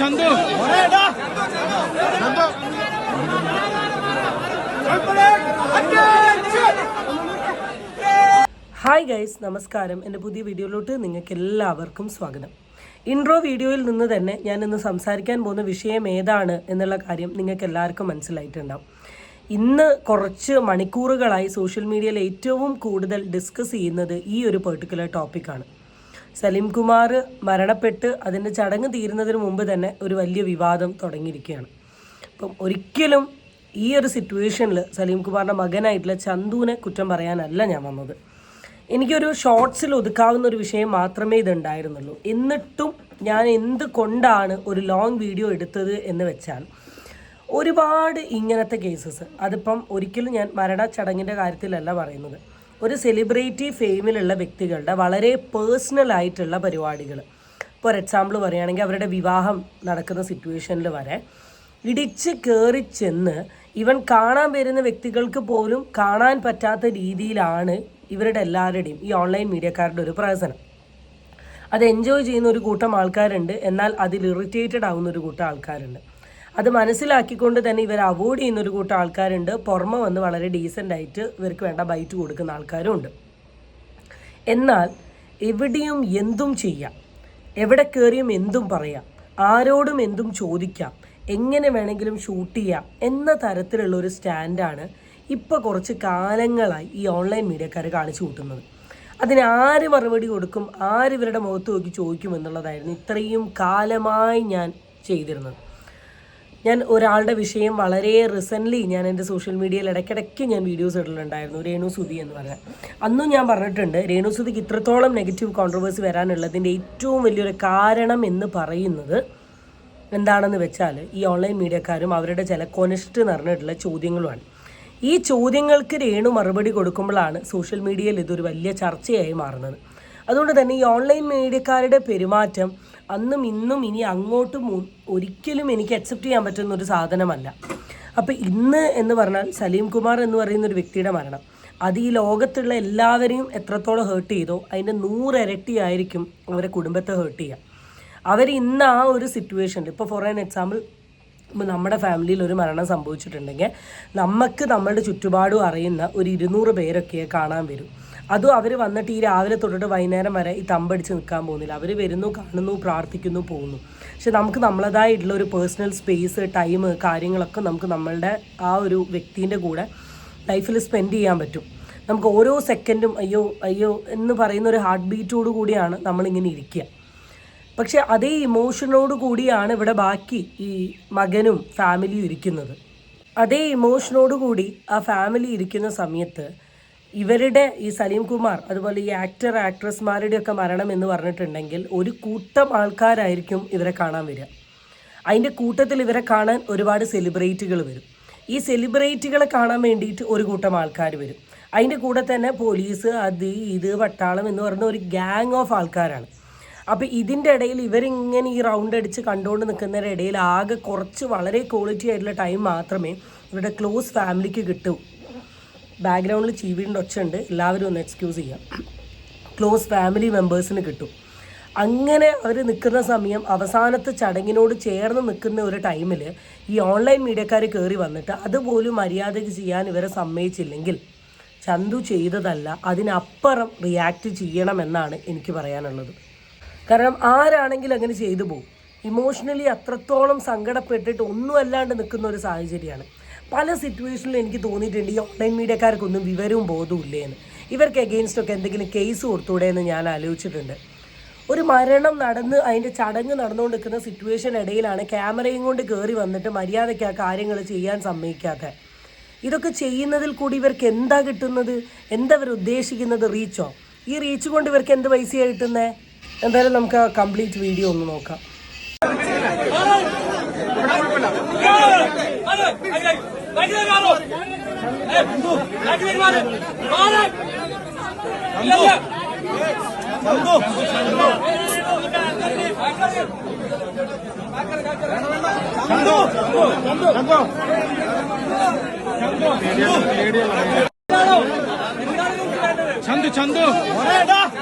Chandu hi guys, നമസ്കാരം. എൻ്റെ പുതിയ വീഡിയോയിലോട്ട് നിങ്ങൾക്ക് എല്ലാവർക്കും സ്വാഗതം. ഇൻട്രോ വീഡിയോയിൽ നിന്ന് തന്നെ ഞാൻ ഇന്ന് സംസാരിക്കാൻ പോകുന്ന വിഷയം ഏതാണ് എന്നുള്ള കാര്യം നിങ്ങൾക്ക് എല്ലാവർക്കും മനസ്സിലായിട്ടുണ്ടാവും. ഇന്ന് കുറച്ച് മണിക്കൂറുകളായി സോഷ്യൽ മീഡിയയിൽ ഏറ്റവും കൂടുതൽ ഡിസ്കസ് ചെയ്യുന്നത് ഈ ഒരു പെർട്ടിക്കുലർ ടോപ്പിക്കാണ്. സലീം കുമാർ മരണപ്പെട്ട് അതിൻ്റെ ചടങ്ങ് തീരുന്നതിന് മുമ്പ് തന്നെ ഒരു വലിയ വിവാദം തുടങ്ങിയിരിക്കുകയാണ്. അപ്പം ഒരിക്കലും ഈ ഒരു സിറ്റുവേഷനിൽ സലീം കുമാറിൻ്റെ മകനായിട്ടുള്ള ചന്തുവിനെ കുറ്റം പറയാനല്ല ഞാൻ വന്നത്. എനിക്കൊരു ഷോർട്സിൽ ഒതുക്കാവുന്ന ഒരു വിഷയം മാത്രമേ ഇതുണ്ടായിരുന്നുള്ളൂ. എന്നിട്ടും ഞാൻ എന്തുകൊണ്ടാണ് ഒരു ലോങ് വീഡിയോ എടുത്തത് എന്ന് വെച്ചാൽ, ഒരുപാട് ഇങ്ങനത്തെ കേസസ്, അതിപ്പം ഒരിക്കലും ഞാൻ മരണച്ചടങ്ങിൻ്റെ കാര്യത്തിലല്ല പറയുന്നത്, ഒരു സെലിബ്രിറ്റി ഫെയിമിലുള്ള വ്യക്തികളുടെ വളരെ പേഴ്സണൽ ആയിട്ടുള്ള പരിപാടികൾ, ഫോർ എക്സാമ്പിൾ പറയുകയാണെങ്കിൽ അവരുടെ വിവാഹം നടക്കുന്ന സിറ്റുവേഷനിൽ വരെ ഇടിച്ച് കയറി ചെന്ന് ഇവൻ കാണാൻ വരുന്ന വ്യക്തികൾക്ക് പോലും കാണാൻ പറ്റാത്ത രീതിയിലാണ് ഇവരുടെ എല്ലാവരുടെയും ഈ ഓൺലൈൻ മീഡിയക്കാരുടെ ഒരു പ്രവർത്തനം. അത് എൻജോയ് ചെയ്യുന്ന ഒരു കൂട്ടം ആൾക്കാരുണ്ട്, എന്നാൽ അതിൽ ഇറിറ്റേറ്റഡ് ആവുന്ന ഒരു കൂട്ടം ആൾക്കാരുണ്ട്. അത് മനസ്സിലാക്കിക്കൊണ്ട് തന്നെ ഇവർ അവോയ്ഡ് ചെയ്യുന്ന ഒരു കൂട്ടം ആൾക്കാരുണ്ട്. പുറമെ വന്ന് വളരെ ഡീസൻ്റ് ആയിട്ട് ഇവർക്ക് വേണ്ട ബൈറ്റ് കൊടുക്കുന്ന ആൾക്കാരും ഉണ്ട്. എന്നാൽ എവിടെയും എന്തും ചെയ്യാം, എവിടെ കയറിയും എന്തും പറയാം, ആരോടും എന്തും ചോദിക്കാം, എങ്ങനെ വേണമെങ്കിലും ഷൂട്ട് ചെയ്യാം എന്ന തരത്തിലുള്ള ഒരു സ്റ്റാൻഡാണ് ഇപ്പോൾ കുറച്ച് കാലങ്ങളായി ഈ ഓൺലൈൻ മീഡിയക്കാർ കാണിച്ചു കൂട്ടുന്നത്. അതിന് ആര് മറുപടി കൊടുക്കും, ആര് ഇവരുടെ മുഖത്ത് നോക്കി ചോദിക്കും എന്നുള്ളതായിരുന്നു ഇത്രയും കാലമായി ഞാൻ ചെയ്തിരുന്നത്. ഞാൻ ഒരാളുടെ വിഷയം വളരെ റീസെൻ്റ്ലി ഞാൻ എൻ്റെ സോഷ്യൽ മീഡിയയിൽ ഇടയ്ക്കിടയ്ക്ക് ഞാൻ വീഡിയോസ് ഇടലുണ്ടായിരുന്നു, രേണുസുതി എന്ന് പറഞ്ഞാൽ. അന്നും ഞാൻ പറഞ്ഞിട്ടുണ്ട്, രേണുസുതിക്ക് ഇത്രത്തോളം നെഗറ്റീവ് കോൺട്രവേഴ്സി വരാനുള്ളതിൻ്റെ ഏറ്റവും വലിയൊരു കാരണം എന്ന് പറയുന്നത് എന്താണെന്ന് വെച്ചാൽ ഈ ഓൺലൈൻ മീഡിയക്കാരും അവരുടെ ചില കൊനിഷ്ട് നിറഞ്ഞിട്ടുള്ള ചോദ്യങ്ങളുമാണ്. ഈ ചോദ്യങ്ങൾക്ക് രേണു മറുപടി കൊടുക്കുമ്പോഴാണ് സോഷ്യൽ മീഡിയയിൽ ഇതൊരു വലിയ ചർച്ചയായി മാറുന്നത്. അതുകൊണ്ട് തന്നെ ഈ ഓൺലൈൻ മീഡിയക്കാരുടെ പെരുമാറ്റം അന്നും ഇന്നും ഇനി അങ്ങോട്ടും ഒരിക്കലും എനിക്ക് അക്സെപ്റ്റ് ചെയ്യാൻ പറ്റുന്ന ഒരു സാധനമല്ല. അപ്പോൾ ഇന്ന് എന്ന് പറഞ്ഞാൽ സലീം കുമാർ എന്ന് പറയുന്ന ഒരു വ്യക്തിയുടെ മരണം അത് ഈ ലോകത്തുള്ള എല്ലാവരെയും എത്രത്തോളം ഹേർട്ട് ചെയ്തോ അതിൻ്റെ 100 ഇരട്ടിയായിരിക്കും അവരെ കുടുംബത്തെ ഹേർട്ട് ചെയ്യുക. അവർ ഇന്ന് ആ ഒരു സിറ്റുവേഷനിൽ, ഇപ്പോൾ ഫോർ ആൻ എക്സാമ്പിൾ, നമ്മുടെ ഫാമിലിയിൽ ഒരു മരണം സംഭവിച്ചിട്ടുണ്ടെങ്കിൽ നമുക്ക് നമ്മളുടെ ചുറ്റുപാടും അറിയുന്ന ഒരു 200 പേരൊക്കെ കാണാൻ വരും. അതും അവർ വന്നിട്ട് ഈ രാവിലെ തൊട്ടിട്ട് വൈകുന്നേരം വരെ ഈ തമ്പടിച്ച് നിൽക്കാൻ പോകുന്നില്ല. അവർ വരുന്നു, കാണുന്നു, പ്രാർത്ഥിക്കുന്നു, പോകുന്നു. പക്ഷെ നമുക്ക് നമ്മളതായിട്ടുള്ള ഒരു പേഴ്സണൽ സ്പേസ്, ടൈം, കാര്യങ്ങളൊക്കെ നമുക്ക് നമ്മളുടെ ആ ഒരു വ്യക്തിൻ്റെ കൂടെ ലൈഫിൽ സ്പെൻഡ് ചെയ്യാൻ പറ്റും. നമുക്ക് ഓരോ സെക്കൻഡും അയ്യോ അയ്യോ എന്ന് പറയുന്ന ഒരു ഹാർട്ട് ബീറ്റോട് കൂടിയാണ് നമ്മളിങ്ങനെ ഇരിക്കുക. പക്ഷെ അതേ ഇമോഷനോട് കൂടിയാണ് ഇവിടെ ബാക്കി ഈ മകനും ഫാമിലിയും ഇരിക്കുന്നത്. അതേ ഇമോഷനോട് കൂടി ആ ഫാമിലി ഇരിക്കുന്ന സമയത്ത് ഇവരുടെ ഈ സലീം കുമാർ അതുപോലെ ഈ ആക്ട്രസ്മാരുടെയൊക്കെ മരണം എന്ന് പറഞ്ഞിട്ടുണ്ടെങ്കിൽ ഒരു കൂട്ടം ആൾക്കാരായിരിക്കും ഇവരെ കാണാൻ വരിക. അതിൻ്റെ കൂട്ടത്തിൽ ഇവരെ കാണാൻ ഒരുപാട് സെലിബ്രിറ്റികൾ വരും. ഈ സെലിബ്രിറ്റികളെ കാണാൻ വേണ്ടിയിട്ട് ഒരു കൂട്ടം ആൾക്കാർ വരും. അതിൻ്റെ കൂടെ തന്നെ പോലീസ്, അത് ഇത് പട്ടാളം എന്ന് പറഞ്ഞ ഒരു ഗ്യാങ് ഓഫ് ആൾക്കാരാണ്. അപ്പോൾ ഇതിൻ്റെ ഇടയിൽ ഇവരിങ്ങനെ ഈ റൗണ്ട് അടിച്ച് കണ്ടുകൊണ്ട് നിൽക്കുന്നതിൻ്റെ ഇടയിൽ ആകെ കുറച്ച് വളരെ ക്വാളിറ്റി ആയിട്ടുള്ള ടൈം മാത്രമേ ഇവരുടെ ക്ലോസ് ഫാമിലിക്ക് കിട്ടൂ. ബാക്ക്ഗ്രൗണ്ടിൽ ചീവീൻ്റെ ഒച്ചുണ്ട്, എല്ലാവരും ഒന്ന് എക്സ്ക്യൂസ് ചെയ്യാം. ക്ലോസ് ഫാമിലി മെമ്പേഴ്സിന് കിട്ടും. അങ്ങനെ അവർ നിൽക്കുന്ന സമയം, അവസാനത്തെ ചടങ്ങിനോട് ചേർന്ന് നിൽക്കുന്ന ഒരു ടൈമിൽ ഈ ഓൺലൈൻ മീഡിയക്കാർ കയറി വന്നിട്ട് അതുപോലും മര്യാദയ്ക്ക് ചെയ്യാൻ ഇവരെ സമ്മതിച്ചില്ലെങ്കിൽ ചന്തു ചെയ്തതല്ല, അതിനപ്പുറം റിയാക്ട് ചെയ്യണമെന്നാണ് എനിക്ക് പറയാനുള്ളത്. കാരണം ആരാണെങ്കിലും അങ്ങനെ ചെയ്തു പോകും. ഇമോഷണലി അത്രത്തോളം സങ്കടപ്പെട്ടിട്ട് ഒന്നും അല്ലാണ്ട് നിൽക്കുന്ന ഒരു സാഹചര്യമാണ്. പല സിറ്റുവേഷനിലും എനിക്ക് തോന്നിയിട്ടുണ്ട് ഈ ഓൺലൈൻ മീഡിയക്കാർക്കൊന്നും വിവരവും ബോധവും ഇല്ലേന്ന്. ഇവർക്ക് എഗെയിൻസ്റ്റൊക്കെ എന്തെങ്കിലും കേസ് കൊടുത്തൂടെ എന്ന് ഞാൻ ആലോചിച്ചിട്ടുണ്ട്. ഒരു മരണം നടന്ന് അതിൻ്റെ ചടങ്ങ് നടന്നുകൊണ്ടിരിക്കുന്ന സിറ്റുവേഷൻ ഇടയിലാണ് ക്യാമറയും കൊണ്ട് കയറി വന്നിട്ട് മര്യാദയ്ക്ക് ആ കാര്യങ്ങൾ ചെയ്യാൻ സമ്മതിക്കാത്ത. ഇതൊക്കെ ചെയ്യുന്നതിൽ കൂടി ഇവർക്ക് എന്താ കിട്ടുന്നത്? എന്താ ഇവർ ഉദ്ദേശിക്കുന്നത്? റീച്ചോ? ഈ റീച്ച് കൊണ്ട് ഇവർക്ക് എന്ത് പൈസയാണ് കിട്ടുന്നത്? എന്തായാലും നമുക്ക് ആ കംപ്ലീറ്റ് വീഡിയോ ഒന്ന് നോക്കാം. ചന്തു ചന്തു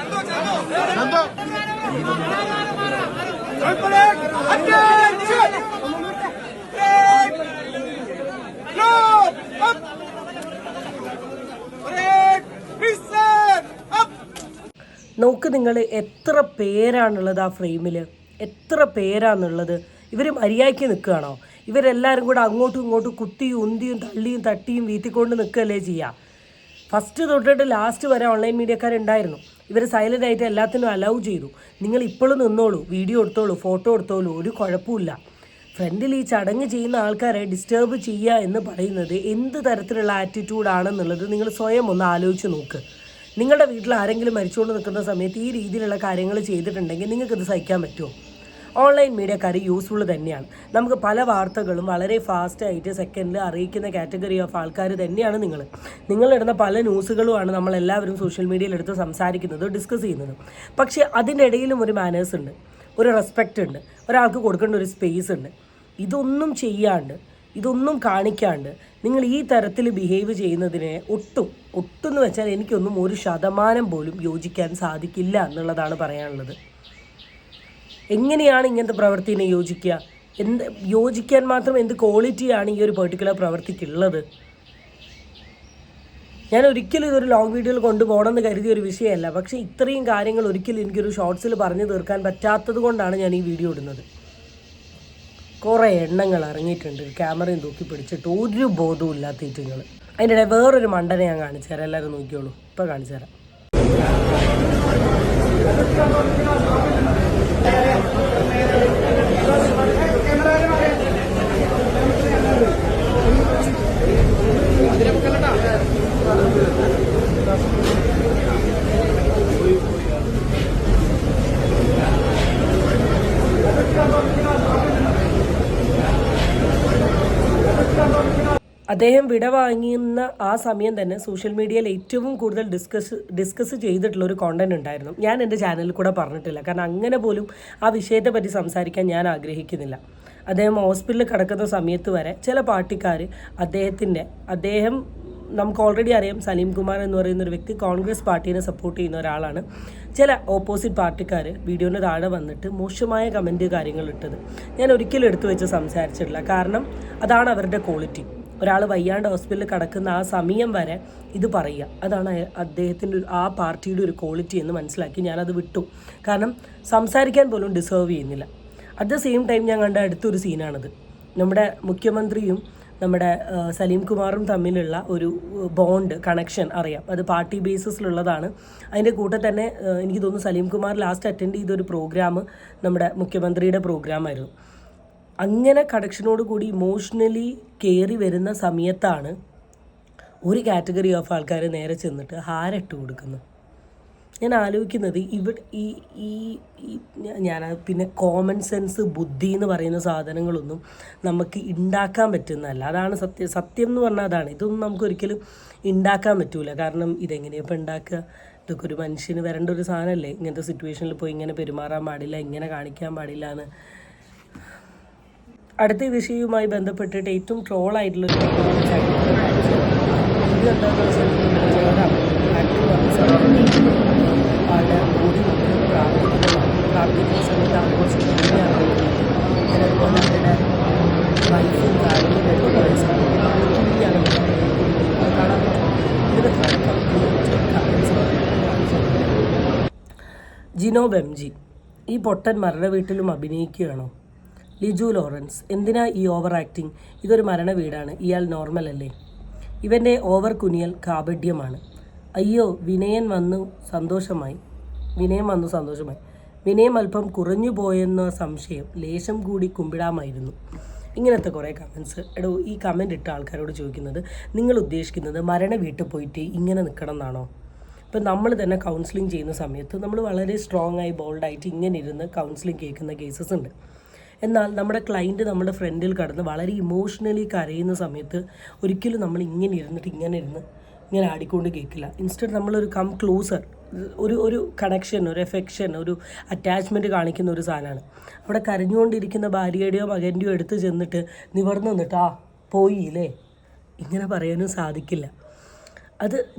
ചന്തു നിങ്ങൾ എത്ര പേരാണുള്ളത് ആ ഫ്രെയിമിൽ, എത്ര പേരാണുള്ളത്? ഇവർ മര്യാദയ്ക്ക് നിൽക്കുകയാണോ? ഇവരെല്ലാവരും കൂടെ അങ്ങോട്ടും ഇങ്ങോട്ടും കുത്തിയും ഉന്തിയും തള്ളിയും തട്ടിയും വീത്തിക്കൊണ്ട് നിൽക്കുകയല്ലേ ചെയ്യുക? ഫസ്റ്റ് തൊട്ടിട്ട് ലാസ്റ്റ് വരെ ഓൺലൈൻ മീഡിയക്കാരുണ്ടായിരുന്നു. ഇവർ സൈലൻ്റ് ആയിട്ട് എല്ലാത്തിനും അലൗ ചെയ്തു. നിങ്ങൾ ഇപ്പോഴും നിന്നോളൂ, വീഡിയോ എടുത്തോളൂ, ഫോട്ടോ എടുത്തോളൂ, ഒരു കുഴപ്പമില്ല. ഫ്രണ്ടിൽ ഈ ചടങ്ങ് ചെയ്യുന്ന ആൾക്കാരെ ഡിസ്റ്റർബ് ചെയ്യുക എന്ന് പറയുന്നത് എന്ത് തരത്തിലുള്ള ആറ്റിറ്റ്യൂഡാണെന്നുള്ളത് നിങ്ങൾ സ്വയം ഒന്ന് ആലോചിച്ച് നോക്ക്. നിങ്ങളുടെ വീട്ടിൽ ആരെങ്കിലും മരിച്ചുകൊണ്ട് നിൽക്കുന്ന സമയത്ത് ഈ രീതിയിലുള്ള കാര്യങ്ങൾ ചെയ്തിട്ടുണ്ടെങ്കിൽ നിങ്ങൾക്കിത് സഹിക്കാൻ പറ്റുമോ? ഓൺലൈൻ മീഡിയക്കാർ യൂസ്ഫുൾ തന്നെയാണ്. നമുക്ക് പല വാർത്തകളും വളരെ ഫാസ്റ്റായിട്ട് സെക്കൻഡിൽ അറിയിക്കുന്ന കാറ്റഗറി ഓഫ് ആൾക്കാർ തന്നെയാണ് നിങ്ങൾ. നിങ്ങളിടുന്ന പല ന്യൂസുകളുമാണ് നമ്മളെല്ലാവരും സോഷ്യൽ മീഡിയയിൽ എടുത്ത് സംസാരിക്കുന്നത്, ഡിസ്കസ് ചെയ്യുന്നത്. പക്ഷേ അതിനിടയിലും ഒരു മാനേഴ്സ് ഉണ്ട്, ഒരു റെസ്പെക്റ്റ് ഉണ്ട്, ഒരാൾക്ക് കൊടുക്കേണ്ട ഒരു സ്പേസ് ഉണ്ട്. ഇതൊന്നും ചെയ്യാണ്ട്, ഇതൊന്നും കാണിക്കാണ്ട് നിങ്ങൾ ഈ തരത്തിൽ ബിഹേവ് ചെയ്യുന്നതിനെ ഒട്ടും എന്ന് വെച്ചാൽ എനിക്കൊന്നും 1% പോലും യോജിക്കാൻ സാധിക്കില്ല എന്നുള്ളതാണ് പറയാനുള്ളത്. എങ്ങനെയാണ് ഇങ്ങനത്തെ പ്രവൃത്തിനെ യോജിക്കുക? യോജിക്കാൻ മാത്രം എന്ത് ക്വാളിറ്റിയാണ് ഈ ഒരു പെർട്ടിക്കുലർ പ്രവൃത്തിക്കുള്ളത്? ഞാൻ ഒരിക്കലും ഇതൊരു ലോങ് വീഡിയോയിൽ കൊണ്ടുപോകണമെന്ന് കരുതിയ ഒരു വിഷയമല്ല. പക്ഷേ ഇത്രയും കാര്യങ്ങൾ ഒരിക്കലും എനിക്കൊരു ഷോർട്സിൽ പറഞ്ഞു തീർക്കാൻ പറ്റാത്തത് കൊണ്ടാണ് ഞാൻ ഈ വീഡിയോ ഇടുന്നത്. കുറേ എണ്ണങ്ങൾ ഇറങ്ങിയിട്ടുണ്ട് ക്യാമറയും തൂക്കി പിടിച്ചിട്ട്, ഒരു ബോധവും ഇല്ലാത്തിട്ടുങ്ങൾ. അതിൻ്റെ ഇടയിൽ വേറൊരു മണ്ടനെ ഞാൻ കാണിച്ചു തരാം, എല്ലാവരും നോക്കിയോളൂ. ഇപ്പോൾ കാണിച്ചു തരാം. അദ്ദേഹം വിട വാങ്ങിയുന്ന ആ സമയം തന്നെ സോഷ്യൽ മീഡിയയിൽ ഏറ്റവും കൂടുതൽ ഡിസ്കസ് ചെയ്തിട്ടുള്ള ഒരു കോണ്ടന്റ് ഉണ്ടായിരുന്നു. ഞാൻ എൻ്റെ ചാനലിൽ കൂടെ പറഞ്ഞിട്ടില്ല, കാരണം അങ്ങനെ പോലും ആ വിഷയത്തെ പറ്റി സംസാരിക്കാൻ ഞാൻ ആഗ്രഹിക്കുന്നില്ല. അദ്ദേഹം ഹോസ്പിറ്റലിൽ കിടക്കുന്ന സമയത്ത് വരെ ചില പാർട്ടിക്കാർ അദ്ദേഹം നമുക്ക് ഓൾറെഡി അറിയാം, സലീം കുമാർ എന്ന് പറയുന്ന ഒരു വ്യക്തി കോൺഗ്രസ് പാർട്ടീനെ സപ്പോർട്ട് ചെയ്യുന്ന ഒരാളാണ്. ചില ഓപ്പോസിറ്റ് പാർട്ടിക്കാർ വീഡിയോൻ്റെ താഴെ വന്നിട്ട് മോശമായ കമൻറ്റ് കാര്യങ്ങൾ ഇട്ടത് ഞാൻ ഒരിക്കലും എടുത്തു വെച്ച് സംസാരിച്ചിട്ടില്ല. കാരണം അതാണ് അവരുടെ ക്വാളിറ്റി. ഒരാൾ വയ്യാണ്ട് ഹോസ്പിറ്റലിൽ കിടക്കുന്ന ആ സമയം വരെ ഇത് പറയുക, അതാണ് അദ്ദേഹത്തിൻ്റെ ആ പാർട്ടിയുടെ ഒരു ക്വാളിറ്റി എന്ന് മനസ്സിലാക്കി ഞാനത് വിട്ടു. കാരണം സംസാരിക്കാൻ പോലും ഡിസേർവ് ചെയ്യുന്നില്ല. അറ്റ് ദ സെയിം ടൈം ഞാൻ കണ്ട അടുത്തൊരു സീനാണിത്. നമ്മുടെ മുഖ്യമന്ത്രിയും നമ്മുടെ സലീം കുമാറും തമ്മിലുള്ള ഒരു ബോണ്ട് കണക്ഷൻ അറിയാം, അത് പാർട്ടി ബേസിസിലുള്ളതാണ്. അതിൻ്റെ കൂടെ തന്നെ എനിക്ക് തോന്നുന്നു സലീം കുമാർ ലാസ്റ്റ് അറ്റൻഡ് ചെയ്തൊരു പ്രോഗ്രാം നമ്മുടെ മുഖ്യമന്ത്രിയുടെ പ്രോഗ്രാമായിരുന്നു. അങ്ങനെ കണക്ഷനോട് കൂടി ഇമോഷണലി കയറി വരുന്ന സമയത്താണ് ഒരു കാറ്റഗറി ഓഫ് ആൾക്കാർ നേരെ ചെന്നിട്ട് ഹാരട്ട് കൊടുക്കുന്നു. ഞാൻ ആലോചിക്കുന്നത് ഞാൻ പിന്നെ കോമൺ സെൻസ്, ബുദ്ധി എന്ന് പറയുന്ന സാധനങ്ങളൊന്നും നമുക്ക് ഉണ്ടാക്കാൻ പറ്റുന്നതല്ല. അതാണ് സത്യം എന്ന് പറഞ്ഞാൽ അതാണ്. ഇതൊന്നും നമുക്കൊരിക്കലും ഉണ്ടാക്കാൻ പറ്റൂല. കാരണം ഇതെങ്ങനെയാണ് ഇപ്പോൾ ഉണ്ടാക്കുക? ഇതൊക്കെ ഒരു മനുഷ്യന് വരേണ്ട ഒരു സാധനമല്ലേ? ഇങ്ങനത്തെ സിറ്റുവേഷനിൽ പോയി ഇങ്ങനെ പെരുമാറാൻ പാടില്ല, ഇങ്ങനെ കാണിക്കാൻ പാടില്ല എന്ന്. അടുത്ത വിഷയവുമായി ബന്ധപ്പെട്ടിട്ട് ഏറ്റവും ട്രോളായിട്ടുള്ളൊരു ഇത് എന്താണെന്ന് വെച്ചാൽ ആളുടെ ബോഡി നമുക്ക് പ്രാർത്ഥിക്കുന്ന സമയത്ത് ആഘോഷം തന്നെയാണ്. അതുപോലെ അവരുടെ വൈഫും കാര്യങ്ങളും എടുക്കുന്ന സമയത്ത് കാണാൻ പറ്റും. ഇതിന് ജിനോബ് MG ഈ പൊട്ടൻ മരണ വീട്ടിലും അഭിനയിക്കുകയാണോ? ലിജു ലോറൻസ് എന്തിനാ ഈ ഓവർ ആക്ടിങ്? ഇതൊരു മരണ വീടാണ്, ഇയാൾ നോർമൽ അല്ലേ? ഇവൻ്റെ ഓവർ കുനിയൽ കാപഢ്യമാണ്. അയ്യോ വിനയം വന്നു സന്തോഷമായി. വിനയം അല്പം കുറഞ്ഞു പോയെന്ന സംശയം, ലേശം കൂടി കുമ്പിടാമായിരുന്നു. ഇങ്ങനത്തെ കുറേ കമൻസ്. ഈ കമൻ്റ് ഇട്ട ആൾക്കാരോട് ചോദിക്കുന്നത്, നിങ്ങൾ ഉദ്ദേശിക്കുന്നത് മരണ വീട്ടിൽ പോയിട്ട് ഇങ്ങനെ നിൽക്കണം എന്നാണോ? ഇപ്പം നമ്മൾ തന്നെ കൗൺസിലിംഗ് ചെയ്യുന്ന സമയത്ത് നമ്മൾ വളരെ സ്ട്രോങ് ആയി ബോൾഡായിട്ട് ഇങ്ങനെ ഇരുന്ന് കൗൺസിലിംഗ് കേൾക്കുന്ന കേസസ് ഉണ്ട്. എന്നാൽ നമ്മുടെ ക്ലയൻറ്റ് നമ്മുടെ ഫ്രണ്ടിൽ കടന്ന് വളരെ ഇമോഷണലി കരയുന്ന സമയത്ത് ഒരിക്കലും നമ്മൾ ഇങ്ങനെ ഇരുന്നിട്ട് ഇങ്ങനെ ആടിക്കൊണ്ട് കേൾക്കില്ല. ഇൻസ്റ്റഡ് നമ്മളൊരു കം ക്ലോസർ, ഒരു കണക്ഷൻ, ഒരു എഫെക്ഷൻ, ഒരു അറ്റാച്ച്മെൻറ്റ് കാണിക്കുന്ന ഒരു സാധനമാണ്. അവിടെ കരഞ്ഞുകൊണ്ടിരിക്കുന്ന ഭാര്യയുടെയോ മകൻ്റെയോ എടുത്ത് ചെന്നിട്ട് നിവർന്ന് നിന്നിട്ട് പോയില്ലേ ഇങ്ങനെ പറയാനും സാധിക്കില്ല.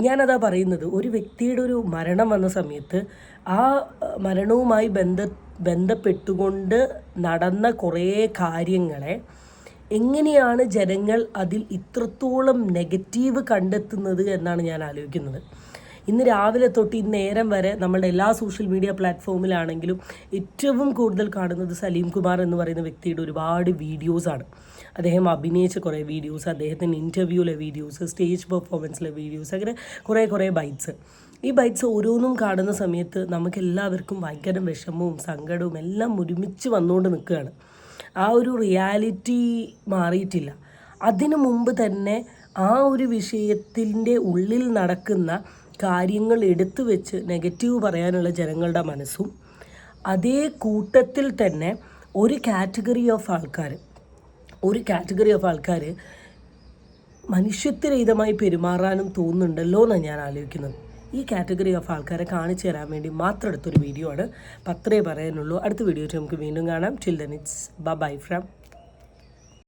ഞാനതാ പറയുന്നത്, ഒരു വ്യക്തിയുടെ ഒരു മരണം വന്ന സമയത്ത് ആ മരണവുമായി ബന്ധപ്പെട്ടുകൊണ്ട് നടന്ന കുറേ കാര്യങ്ങളെ എങ്ങനെയാണ് ജനങ്ങൾ അതിൽ ഇത്രത്തോളം നെഗറ്റീവ് കണ്ടെത്തുന്നത് എന്നാണ് ഞാൻ ആലോചിക്കുന്നത്. ഇന്ന് രാവിലെ തൊട്ട് ഇന്ന് നേരം വരെ നമ്മളുടെ എല്ലാ സോഷ്യൽ മീഡിയ പ്ലാറ്റ്ഫോമിലാണെങ്കിലും ഏറ്റവും കൂടുതൽ കാണുന്നത് സലീം കുമാർ എന്ന് പറയുന്ന വ്യക്തിയുടെ ഒരുപാട് വീഡിയോസാണ്. അദ്ദേഹം അഭിനയിച്ച കുറേ വീഡിയോസ്, അദ്ദേഹത്തിൻ്റെ ഇൻ്റർവ്യൂവിലെ വീഡിയോസ്, സ്റ്റേജ് പെർഫോമൻസിലെ വീഡിയോസ്, അങ്ങനെ കുറേ ബൈറ്റ്സ്. ഈ ബൈറ്റ്സ് ഓരോന്നും കാണുന്ന സമയത്ത് നമുക്കെല്ലാവർക്കും ഭയങ്കര വിഷമവും സങ്കടവും എല്ലാം ഒരുമിച്ച് വന്നുകൊണ്ട് നിൽക്കുകയാണ്. ആ ഒരു റിയാലിറ്റി മാറിയിട്ടില്ല. അതിനു മുമ്പ് തന്നെ ആ ഒരു വിഷയത്തിൻ്റെ ഉള്ളിൽ നടക്കുന്ന കാര്യങ്ങൾ എടുത്തു വെച്ച് നെഗറ്റീവ് പറയാനുള്ള ജനങ്ങളുടെ മനസ്സും, അതേ കൂട്ടത്തിൽ തന്നെ ഒരു കാറ്റഗറി ഓഫ് ആൾക്കാർ മനുഷ്യത്വരഹിതമായി പെരുമാറാനും തോന്നുന്നുണ്ടല്ലോ എന്നാണ് ഞാൻ ആലോചിക്കുന്നത്. ഈ കാറ്റഗറി ഓഫ് ആൾക്കാരെ കാണിച്ചു തരാൻ വേണ്ടി മാത്രം എടുത്തൊരു വീഡിയോ ആണ്. അപ്പം അത്രേ പറയാനുള്ളൂ. അടുത്ത വീഡിയോ നമുക്ക് വീണ്ടും കാണാം. Till then it's bye from